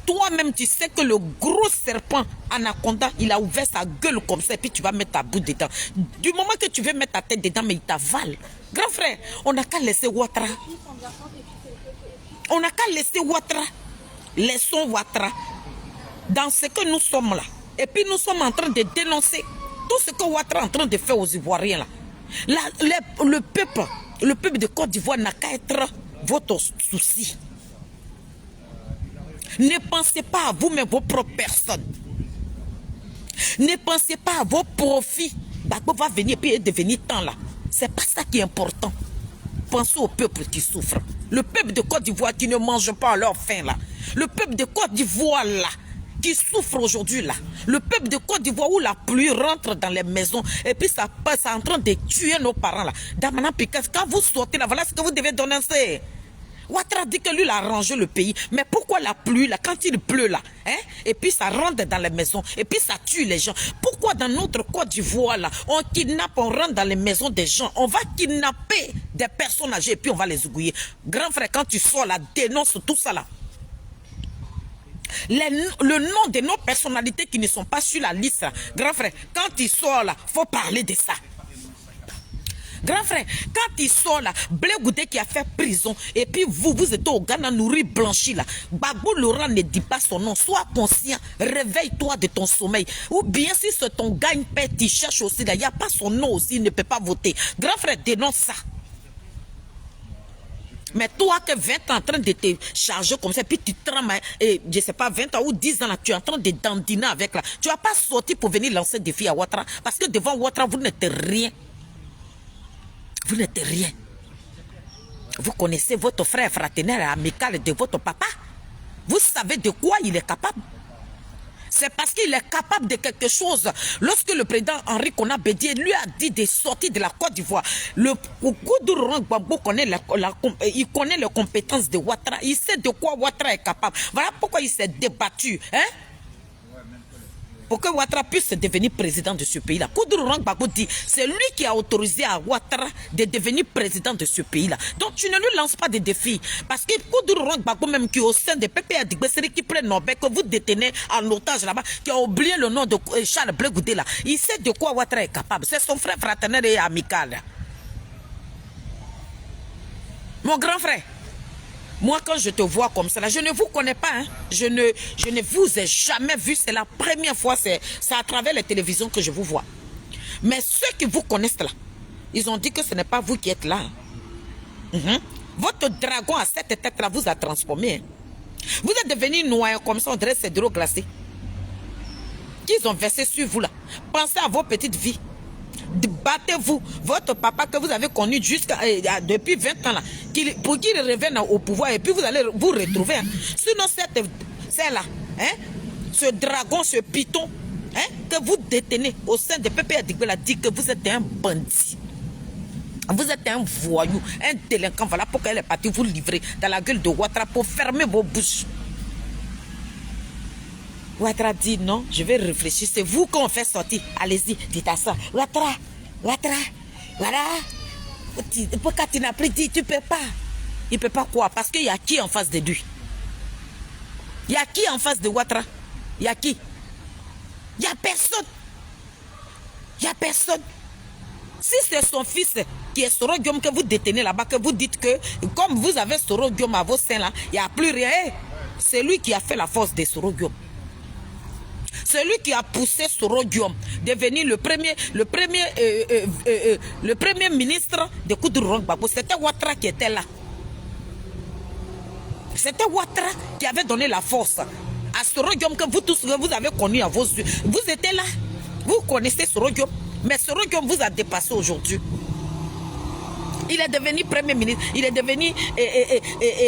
Toi-même, tu sais que le gros serpent anaconda, il a ouvert sa gueule comme ça et puis tu vas mettre ta bout dedans. Du moment que tu veux mettre ta tête dedans, mais il t'avale. Grand frère, on n'a qu'à laisser Ouattara. On n'a qu'à laisser Ouattara. Laissons Ouattara dans ce que nous sommes là. Et puis nous sommes en train de dénoncer tout ce que Ouattara est en train de faire aux Ivoiriens là. Le peuple de Côte d'Ivoire n'a qu'à être votre souci. Ne pensez pas à vous, mais vos propres personnes. Ne pensez pas à vos profits. Gbagbo va venir et puis devenir temps là. C'est pas ça qui est important. Pensez au peuple qui souffre. Le peuple de Côte d'Ivoire qui ne mange pas à leur faim là. Le peuple de Côte d'Ivoire là, qui souffre aujourd'hui là. Le peuple de Côte d'Ivoire où la pluie rentre dans les maisons et puis ça passe en train de tuer nos parents là. Damana Pikas, quand vous sortez là, voilà ce que vous devez dénoncer. Ouattara dit que lui, il a arrangé le pays. Mais pourquoi la pluie, là, quand il pleut, là, hein, et puis ça rentre dans les maisons, et puis ça tue les gens. Pourquoi dans notre Côte d'Ivoire, là, on kidnappe, on rentre dans les maisons des gens, on va kidnapper des personnes âgées, et puis on va les oublier. Grand frère, quand tu sors là, dénonce tout ça, là. Le nom de nos personnalités qui ne sont pas sur la liste, là. Grand frère, quand tu sors là, faut parler de ça. Grand frère, quand il sort là, Blé Goudé qui a fait prison, et puis vous êtes au Ghana nourri blanchi là. Gbagbo Laurent ne dit pas son nom. Sois conscient, réveille-toi de ton sommeil. Ou bien si c'est ton gagne-pain, tu cherches aussi là, il n'y a pas son nom aussi, il ne peut pas voter. Grand frère, dénonce ça. Mais toi que 20 ans en train de te charger comme ça, puis tu trames, je sais pas, 20 ans ou 10 ans là, tu es en train de dandiner avec là. Tu vas pas sortir pour venir lancer des défi à Ouattara. Parce que devant Ouattara, vous n'êtes rien. Vous n'êtes rien. Vous connaissez votre frère fraternel et amical de votre papa. Vous savez de quoi il est capable. C'est parce qu'il est capable de quelque chose. Lorsque le président Henri Konan Bédié lui a dit de sortir de la Côte d'Ivoire, le Koukoudou Laurent Gbagbo connaît il connaît les compétences de Ouattara. Il sait de quoi Ouattara est capable. Voilà pourquoi il s'est débattu. Hein? Pour que Ouattara puisse devenir président de ce pays-là. Koukoudou Laurent Gbagbo dit, c'est lui qui a autorisé à Ouattara de devenir président de ce pays-là. Donc tu ne lui lances pas de défis. Parce que Koukoudou Laurent Gbagbo même qui est au sein de PPA Digbesseri qui prennent Nobel, que vous détenez en otage là-bas, qui a oublié le nom de Charles Blé Goudé là. Il sait de quoi Ouattara est capable. C'est son frère fraternel et amical. Mon grand frère, moi, quand je te vois comme ça, là, je ne vous connais pas. Hein. Je ne vous ai jamais vu. C'est la première fois. C'est à travers les télévisions que je vous vois. Mais ceux qui vous connaissent là, ils ont dit que ce n'est pas vous qui êtes là. Votre dragon à cette tête-là vous a transformé. Hein. Vous êtes devenu noyé comme ça, on dirait c'est de l'eau glacée. Qu'ils ont versé sur vous là. Pensez à vos petites vies. Battez-vous. Votre papa que vous avez connu depuis 20 ans là, pour qu'il revienne au pouvoir et puis vous allez vous retrouver. Hein. Sinon, celle-là, hein, ce dragon, ce python, hein, que vous détenez au sein de PPA Digbela dit que vous êtes un bandit. Vous êtes un voyou, un délinquant. Voilà pourquoi elle est partie vous livrer dans la gueule de Ouattara pour fermer vos bouches. Ouattara dit non, je vais réfléchir. C'est vous qu'on fait sortir. Allez-y, dites à ça. Ouattara, voilà. Pourquoi tu n'as plus dit, tu ne peux pas. Il ne peut pas quoi? Parce qu'il y a qui en face de lui? Il y a qui en face de Ouattara? Il y a qui? Il n'y a personne. Il n'y a personne. Si c'est son fils qui est Soro Guillaume que vous détenez là-bas, que vous dites que comme vous avez Soro Guillaume à vos seins là, il n'y a plus rien. C'est lui qui a fait la force de Soro Guillaume. C'est lui qui a poussé Soro Guillaume devenir le premier ministre de Koukoudou Laurent Gbagbo. C'était Ouattara qui était là. C'était Ouattara qui avait donné la force à Soro-Guillaume que vous tous vous avez connu à vos yeux. Vous étiez là, vous connaissez Soro-Guillaume, mais Soro-Guillaume vous a dépassé aujourd'hui. Il est devenu Premier ministre, il est devenu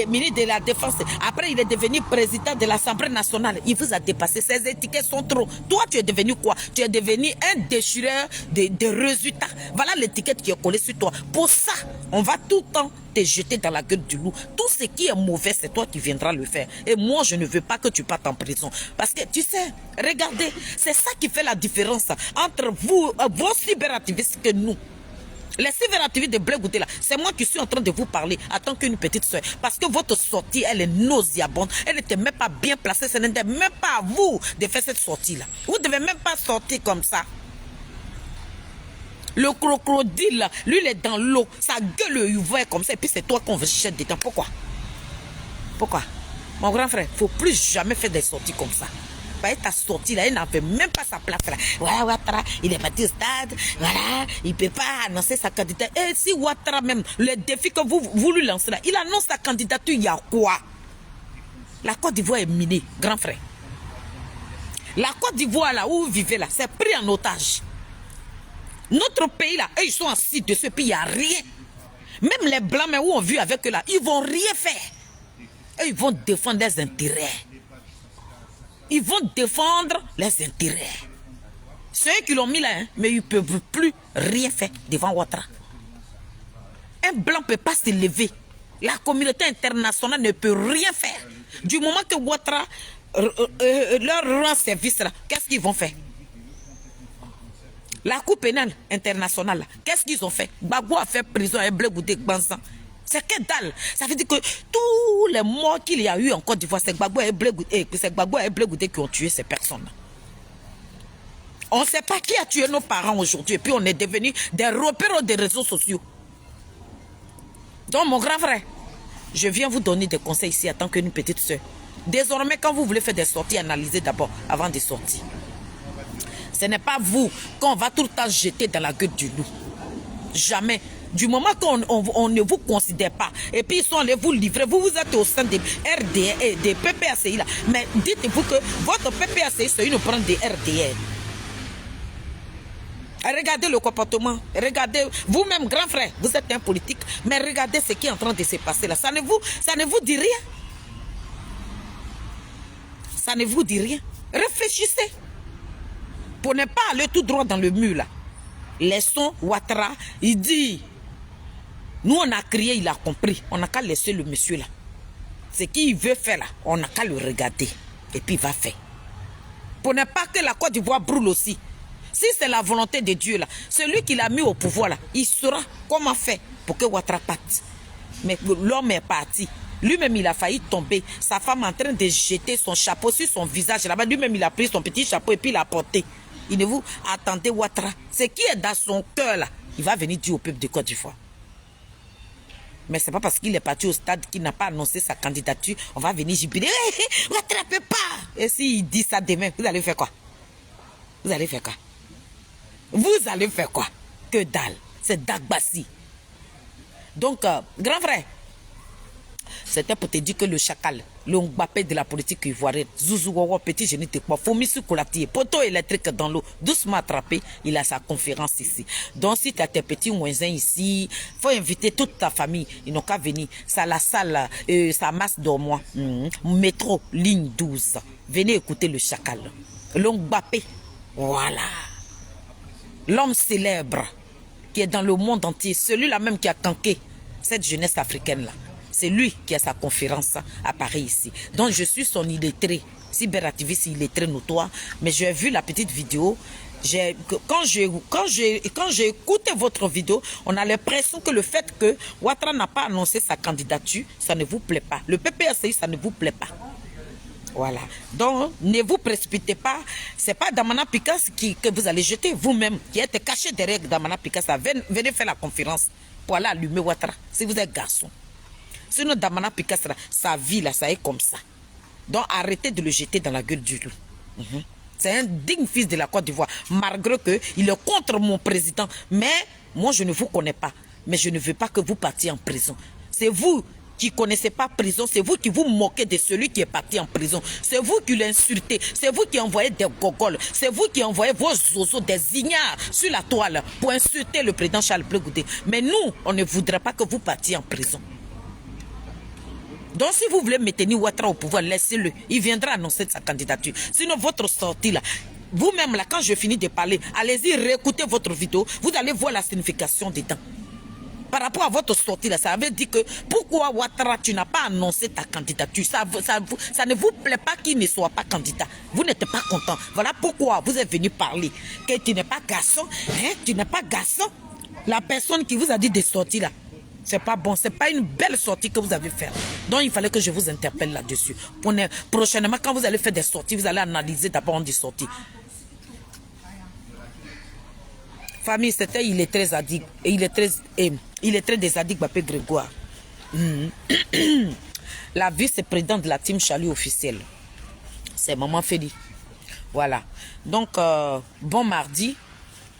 ministre de la Défense. Après, il est devenu président de l'Assemblée nationale. Il vous a dépassé. Ces étiquettes sont trop. Toi, tu es devenu quoi? Tu es devenu un déchireur de résultats. Voilà l'étiquette qui est collée sur toi. Pour ça, on va tout le temps te jeter dans la gueule du loup. Tout ce qui est mauvais, c'est toi qui viendras le faire. Et moi, je ne veux pas que tu partes en prison. Parce que, tu sais, regardez, c'est ça qui fait la différence entre vous, vos cyberactivistes que nous. Les cyberactivistes de Blé Goudé là, c'est moi qui suis en train de vous parler en tant qu'une petite soeur. Parce que votre sortie, elle est nauséabonde. Elle n'était même pas bien placée. Ce n'était même pas à vous de faire cette sortie là. Vous ne devez même pas sortir comme ça. Le crocodile là, lui il est dans l'eau. Sa gueule ouverte comme ça. Et puis c'est toi qu'on veut chercher dedans. Pourquoi? Pourquoi? Mon grand frère, il ne faut plus jamais faire des sorties comme ça. Ta sortie là, il n'avait même pas sa place là. Voilà, Ouattara, il est parti au stade. Voilà, il ne peut pas annoncer sa candidature. Et si Ouattara même, le défi que vous lui lancez là, il annonce sa candidature, il y a quoi? La Côte d'Ivoire est minée, grand frère. La Côte d'Ivoire là, où vous vivez là, c'est pris en otage. Notre pays là, eux, ils sont assis dessus, puis il n'y a rien. Même les blancs, mais où on vit avec eux là, ils ne vont rien faire. Eux, ils vont défendre leurs intérêts. Ils vont défendre les intérêts. Ceux qui l'ont mis là, hein, mais ils ne peuvent plus rien faire devant Ouattara. Un blanc ne peut pas se lever. La communauté internationale ne peut rien faire. Du moment que Ouattara leur rend service là, qu'est-ce qu'ils vont faire? La Cour pénale internationale, qu'est-ce qu'ils ont fait? Gbagbo a fait prison à Blé Goudé Gbansan. C'est que dalle. Ça veut dire que tous les morts qu'il y a eu en Côte d'Ivoire, c'est Gbagbo et Blé Goudé qui ont tué ces personnes. On ne sait pas qui a tué nos parents aujourd'hui. Et puis on est devenu des repères des réseaux sociaux. Donc mon grand frère, je viens vous donner des conseils ici en tant qu'une petite soeur. Désormais, quand vous voulez faire des sorties, analysez d'abord avant de sortir. Ce n'est pas vous qu'on va tout le temps jeter dans la gueule du loup. Jamais. Du moment qu'on ne vous considère pas, et puis ils sont allés vous livrer, vous êtes au sein des RDR et des PPACI là. Mais dites-vous que votre PPACI, c'est une prendre des RDR. Regardez le comportement, regardez, vous-même grand frère, vous êtes un politique, mais regardez ce qui est en train de se passer là. Ça ne vous dit rien. Ça ne vous dit rien. Réfléchissez. Pour ne pas aller tout droit dans le mur là. Laissons Ouattara, il dit... Nous, on a crié, il a compris. On n'a qu'à laisser le monsieur là. Ce qu'il veut faire là, on n'a qu'à le regarder. Et puis il va faire. Pour ne pas que la Côte d'Ivoire brûle aussi. Si c'est la volonté de Dieu là, celui qui l'a mis au pouvoir là, il saura comment faire pour que Ouattara parte. Mais l'homme est parti. Lui-même, il a failli tomber. Sa femme est en train de jeter son chapeau sur son visage là-bas. Lui-même, il a pris son petit chapeau et puis il l'a porté. Il ne vous attendez Ouattara. Ce qui est dans son cœur là, il va venir dire au peuple de Côte d'Ivoire. Mais ce n'est pas parce qu'il est parti au stade qu'il n'a pas annoncé sa candidature. On va venir jubiler. Ouattara ne peut pas. Et s'il dit ça demain, vous allez faire quoi? Vous allez faire quoi? Vous allez faire quoi? Que dalle. C'est Dagbassi. Donc, grand frère, c'était pour te dire que le chacal, le Mbappé de la politique ivoirienne, Zouzou Wawa, petit génie de quoi, Fomisu Koulati, poteau électrique dans l'eau, doucement attrapé, il a sa conférence ici. Donc si tu as tes petits voisins ici, faut inviter toute ta famille, ils n'ont qu'à venir. Ça la salle, ça masse d'Ormois, métro, ligne 12. Venez écouter le chacal. Le Mbappé, voilà. L'homme célèbre qui est dans le monde entier, celui-là même qui a canqué cette jeunesse africaine-là. C'est lui qui a sa conférence à Paris ici. Donc je suis son illettré, cyberactiviste illettré notoire. Mais j'ai vu la petite vidéo. Quand j'ai écouté votre vidéo, on a l'impression que le fait que Ouattara n'a pas annoncé sa candidature, ça ne vous plaît pas. Le PPACI, ça ne vous plaît pas. Voilà. Donc, ne vous précipitez pas. Ce n'est pas Damana Picasso que vous allez jeter vous-même, qui êtes caché derrière Damana Picasso. Venez faire la conférence pour aller allumer Ouattara, si vous êtes garçon. Sinon, Damana Picasso, sa vie, là, ça est comme ça. Donc, arrêtez de le jeter dans la gueule du loup. C'est un digne fils de la Côte d'Ivoire, malgré qu'il est contre mon président. Mais moi, je ne vous connais pas. Mais je ne veux pas que vous partiez en prison. C'est vous qui ne connaissez pas prison, c'est vous qui vous moquez de celui qui est parti en prison. C'est vous qui l'insultez. C'est vous qui envoyez des gogoles. C'est vous qui envoyez vos zozos, des ignares sur la toile pour insulter le président Charles Blé Goudé. Mais nous, on ne voudrait pas que vous partiez en prison. Donc si vous voulez maintenir Ouattara au pouvoir, laissez-le. Il viendra annoncer sa candidature. Sinon, votre sortie là, vous-même là, quand je finis de parler, allez-y, réécoutez votre vidéo. Vous allez voir la signification dedans. Par rapport à votre sortie là, ça veut dire que pourquoi Ouattara, tu n'as pas annoncé ta candidature? Ça ne vous plaît pas qu'il ne soit pas candidat. Vous n'êtes pas content. Voilà pourquoi vous êtes venu parler. Que tu n'es pas garçon, hein? Tu n'es pas garçon. La personne qui vous a dit de sortir là, c'est pas bon. C'est pas une belle sortie que vous avez faite. Donc il fallait que je vous interpelle là-dessus. Prochainement, quand vous allez faire des sorties, vous allez analyser d'abord des sorties. Famille, c'était il est très addict. Et il est très désaddict, Bapé Grégoire. La vice-présidente de la team Charlie officielle. C'est Maman Feli. Voilà. Donc, bon mardi.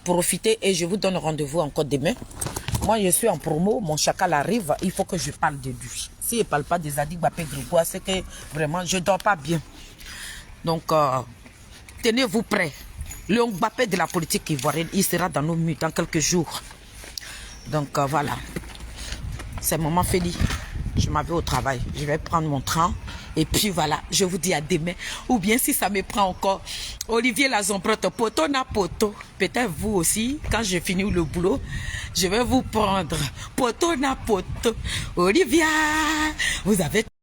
Profitez et je vous donne rendez-vous encore demain. Moi, je suis en promo. Mon chacal arrive. Il faut que je parle de lui. S'il ne parle pas des addicts Bapé Grégoire, c'est que vraiment, je ne dors pas bien. Donc, tenez-vous prêts. Le Mbappé de la politique ivoirienne, il sera dans nos murs dans quelques jours. Donc voilà. C'est Maman Feli. Je m'en vais au travail. Je vais prendre mon train. Et puis voilà, je vous dis à demain. Ou bien si ça me prend encore, Olivier Lazomprote, poto na poto. Peut-être vous aussi, quand je finis le boulot, je vais vous prendre. Poto na poto. Olivia, vous avez...